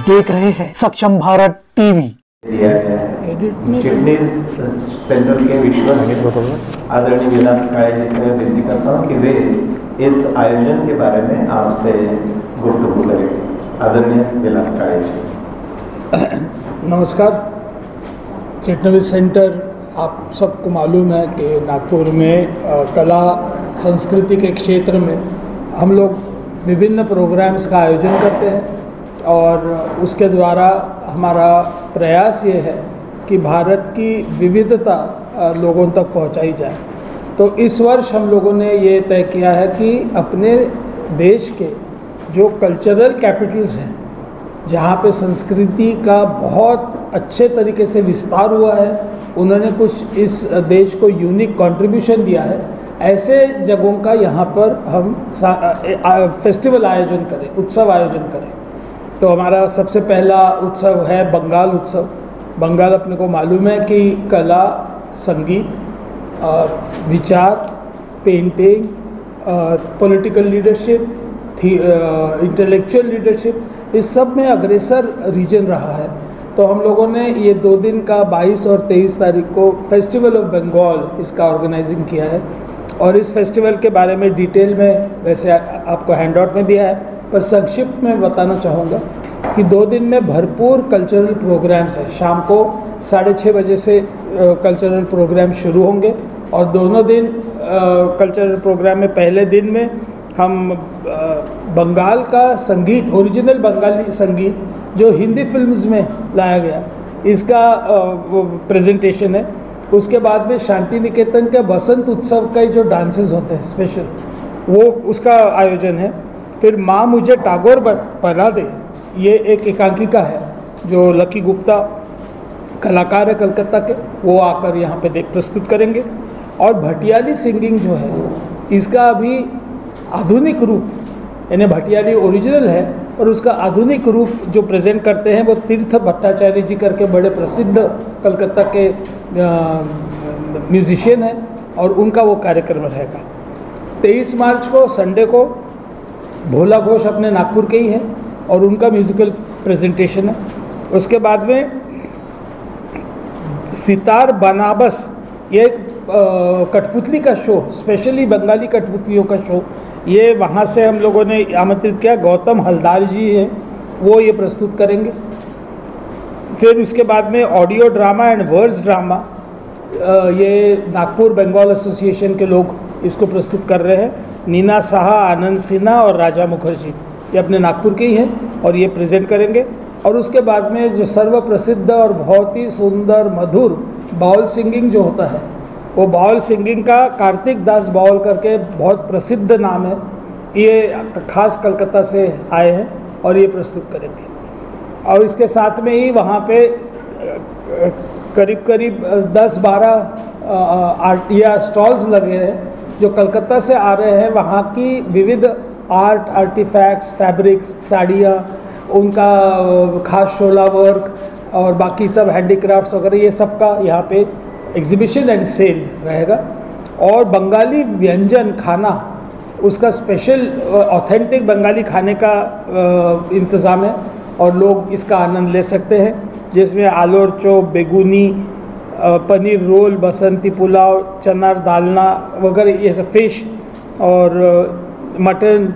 देख रहे हैं सक्षम भारत टीवी। दिया गया है चिटनी सेंटर के विश्वस्त आदरणीय विलास काळे जी से मैं विनती करता हूँ कि वे इस आयोजन के बारे में आपसे गुफ्तगू करेंगे। आदरणीय विलास काळे जी। नमस्कार। चिटनी सेंटर आप सबको मालूम है कि नागपुर में कला संस्कृति के क्षेत्र में हम लोग विभिन्न प्रोग्राम्स का आयोजन करते हैं और उसके द्वारा हमारा प्रयास ये है कि भारत की विविधता लोगों तक पहुंचाई जाए। तो इस वर्ष हम लोगों ने ये तय किया है कि अपने देश के जो कल्चरल कैपिटल्स हैं, जहाँ पे संस्कृति का बहुत अच्छे तरीके से विस्तार हुआ है, उन्होंने कुछ इस देश को यूनिक कंट्रीब्यूशन दिया है, ऐसे जगहों का यहाँ पर हम फेस्टिवल आयोजन करें, उत्सव आयोजन करें। तो हमारा सबसे पहला उत्सव है बंगाल उत्सव। बंगाल अपने को मालूम है कि कला, संगीत, विचार, painting, political leadership, intellectual leadership, इस सब में अग्रसर रीजन रहा है। तो हम लोगों ने ये 2 दिन का 22 और 23 तारीख को फेस्टिवल ऑफ बंगाल इसका ऑर्गेनाइजिंग किया है। और इस फेस्टिवल के बारे में डिटेल में वैसे आपको हैंडआउट में दिया है, पर संक्षिप्त में बताना चाहूँगा कि 2 दिन में भरपूर कल्चरल प्रोग्राम्स हैं। शाम को 6:30 बजे से कल्चरल प्रोग्राम शुरू होंगे और दोनों दिन कल्चरल प्रोग्राम में पहले दिन में हम बंगाल का संगीत, ओरिजिनल बंगाली संगीत जो हिंदी फिल्म्स में लाया गया, इसका प्रेजेंटेशन है। उसके बाद में शांति निकेतन के बसंत उत्सव के जो डांसेस होते हैं स्पेशल, वो उसका आयोजन है। फिर माँ मुझे टागोर बना दे, ये एक एकांकिका है जो लकी गुप्ता कलाकार है कलकत्ता के, वो आकर यहाँ पे प्रस्तुत करेंगे। और भटियाली सिंगिंग जो है, इसका अभी आधुनिक रूप, यानी भटियाली ओरिजिनल है पर उसका आधुनिक रूप जो प्रेजेंट करते हैं वो तीर्थ भट्टाचार्य जी करके बड़े प्रसिद्ध कलकत्ता के म्यूजिशियन हैं और उनका वो कार्यक्रम रहेगा। 23 मार्च को संडे को भोला घोष अपने नागपुर के ही हैं और उनका म्यूजिकल प्रेजेंटेशन है। उसके बाद में सितार बनाबस, ये कठपुतली का शो, स्पेशली बंगाली कठपुतलियों का शो, ये वहाँ से हम लोगों ने आमंत्रित किया। गौतम हलदार जी हैं, वो ये प्रस्तुत करेंगे। फिर उसके बाद में audio drama and words drama, ये नागपुर बंगाल एसोसिएशन के लोग इसको प्रस्तुत कर रहे हैं। नीना साहा, आनंद सिन्हा और राजा मुखर्जी, ये अपने नागपुर के ही हैं और ये प्रेजेंट करेंगे। और उसके बाद में जो सर्व प्रसिद्ध और बहुत ही सुंदर मधुर बाउल सिंगिंग जो होता है, वो बाउल सिंगिंग का कार्तिक दास बाउल करके बहुत प्रसिद्ध नाम है, ये खास कलकत्ता से आए हैं और ये प्रस्तुत करेंगे। और इसके साथ में ही वहाँ पे करीब 10-12 स्टॉल्स लगे हैं जो कलकत्ता से आ रहे हैं। वहाँ की विविध आर्ट, आर्टिफैक्ट्स, फैब्रिक्स, साड़ियाँ, उनका खास शोला वर्क और बाकी सब हैंडीक्राफ्ट्स वगैरह, ये सब का यहाँ पे एग्जीबिशन एंड सेल रहेगा। और बंगाली व्यंजन खाना, उसका स्पेशल ऑथेंटिक बंगाली खाने का इंतज़ाम है और लोग इसका आनंद ले सकते हैं, जिसमें आलोर चोप, बेगुनी, पनीर रोल, बसंती पुलाव, चना दालना वगैरह, ये सब फिश और मटन,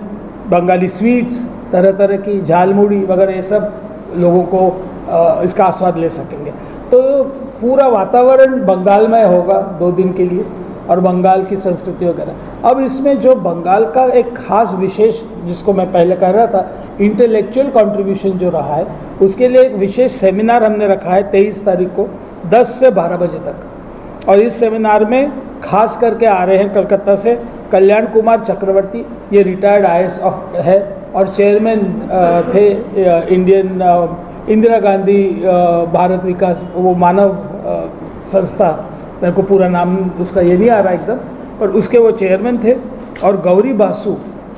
बंगाली स्वीट्स, तरह तरह की झालमुड़ी वगैरह, ये सब लोगों को इसका आस्वाद ले सकेंगे। तो पूरा वातावरण बंगालमय होगा 2 दिन के लिए और बंगाल की संस्कृति वगैरह। अब इसमें जो बंगाल का एक खास विशेष, जिसको मैं पहले कह रहा था, इंटेलेक्चुअल कंट्रीब्यूशन जो रहा है, उसके लिए एक विशेष सेमिनार हमने रखा है 23 तारीख को 10 से 12 बजे तक। और इस सेमिनार में खास करके आ रहे हैं कलकत्ता से कल्याण कुमार चक्रवर्ती, ये रिटायर्ड IAS है और चेयरमैन थे इंडियन इंदिरा गांधी भारत विकास, वो मानव संस्था, मेरे को पूरा नाम उसका ये नहीं आ रहा एकदम, पर उसके वो चेयरमैन थे। और गौरी बासु,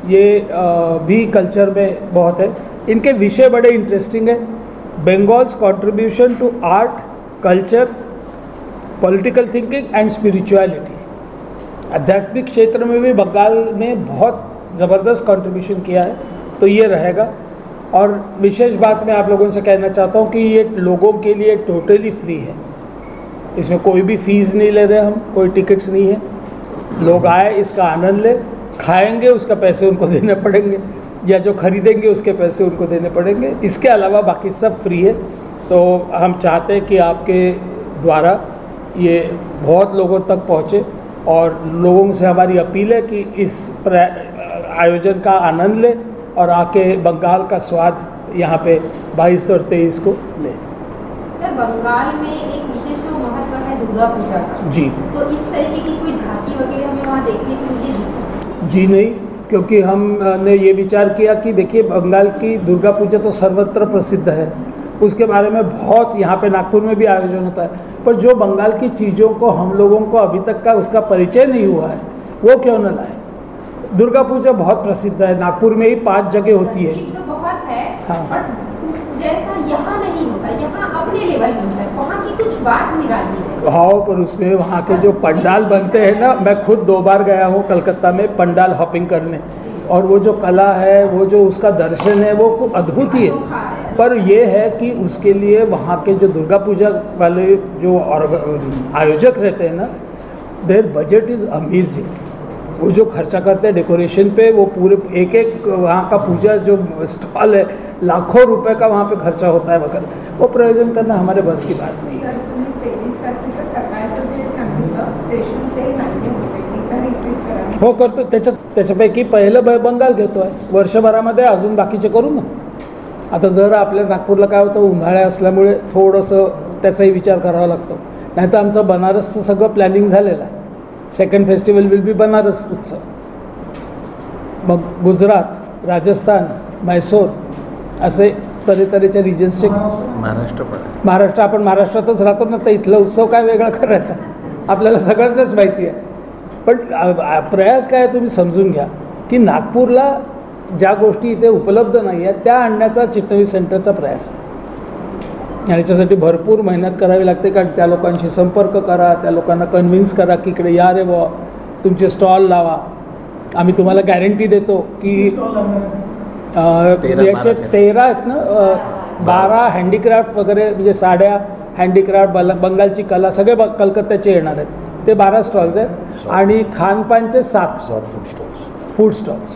ये भी कल्चर में बहुत है। इनके विषय बड़े इंटरेस्टिंग है। Bengal's contribution to art, culture, political thinking and spirituality. आध्यात्मिक क्षेत्र में भी बंगाल ने बहुत ज़बरदस्त कंट्रीब्यूशन किया है, तो ये रहेगा। और विशेष बात मैं आप लोगों से कहना चाहता हूँ कि ये लोगों के लिए टोटली फ्री है, इसमें कोई भी फीस नहीं ले रहे हम, कोई टिकट्स नहीं है। लोग आए, इसका आनंद ले, खाएंगे उसका पैसे उनको देने पड़ेंगे, या जो खरीदेंगे उसके पैसे उनको देने पड़ेंगे। इसके अलावा बाकी सब फ्री है। तो हम चाहते हैं कि आपके द्वारा ये बहुत लोगों तक पहुँचे, और लोगों से हमारी अपील है कि इस आयोजन का आनंद ले और आके बंगाल का स्वाद यहाँ पे 22 और 23 को ले। सर, बंगाल में एक विशेष महत्व है दुर्गा पूजा का। जी। तो इस तरीके की कोई झांकी वगैरह हमें वहाँ देखने को मिलेगी? जी नहीं, क्योंकि हमने ये विचार किया कि देखिए बंगाल की दुर्गा पूजा तो सर्वत्र प्रसिद्ध है, उसके बारे में बहुत यहाँ पे नागपुर में भी आयोजन होता है, पर जो बंगाल की चीज़ों को हम लोगों को अभी तक का उसका परिचय नहीं हुआ है, वो क्यों न लाए। दुर्गा पूजा बहुत प्रसिद्ध है, नागपुर में ही 5 जगह होती है। तो बहुत है, हाँ। पर जैसा यहाँ नहीं होता, यहाँ अपने लेवल में होता है, वहाँ की कुछ बात निराली है। हाँ, पर उसमें वहाँ के जो पंडाल बनते हैं ना, मैं खुद 2 बार गया हूँ कलकत्ता में पंडाल हॉपिंग करने, और वो जो कला है, वो जो उसका दर्शन है, वो कुछ अद्भुत ही है। पर ये है कि उसके लिए वहाँ के जो दुर्गा पूजा वाले जो आयोजक रहते हैं ना, देयर बजट इज़ अमेजिंग। वो जो खर्चा करते हैं डेकोरेशन पे, वो पूरे एक वहाँ का पूजा जो स्टॉल है, लाखों रुपए का वहाँ पे खर्चा होता है वगैरह, वो प्रयोजन करना हमारे बस की बात नहीं है। हो करतो, त्याच्यापैकी पहिलं बंगाल घेतो आहे, वर्षभरामध्ये अजून बाकीचे करू ना। आता जर आपल्या नागपूरला काय होतं, उन्हाळा असल्यामुळे थोडंसं त्याचाही विचार करावा लागतो, नाही तर आमचं बनारसचं सगळं प्लॅनिंग झालेलं आहे। Second festival will be Banaras उत्सव, मग गुजरात, राजस्थान, मैसूर असे तऱ्हेतऱ्हेच्या रिजन्सचे। महाराष्ट्र आपण महाराष्ट्रातच राहतो ना, तर इथला उत्सव काय वेगळा करायचा, आपल्याला सगळ्यांनाच माहिती आहे। पण प्रयास काय तुम्ही समजून घ्या की नागपूरला ज्या गोष्टी इथे उपलब्ध नाही आहेत त्या आणण्याचा चिटणवीस सेंटरचा प्रयास आहे, आणि याच्यासाठी भरपूर मेहनत करावी लागते, कारण त्या लोकांशी संपर्क करा, त्या लोकांना कन्व्हिन्स करा की इकडे या रे बुवा, तुमचे स्टॉल लावा, आम्ही तुम्हाला गॅरंटी देतो की याचे 13 आहेत ना, 12 हँडीक्राफ्ट वगैरे, म्हणजे साड्या, हँडीक्राफ्ट, बंगालची कला सगळे कलकत्त्याचे येणार आहेत, ते 12 स्टॉल्स आहेत, आणि खानपानचे 7 फूड स्टॉल्स।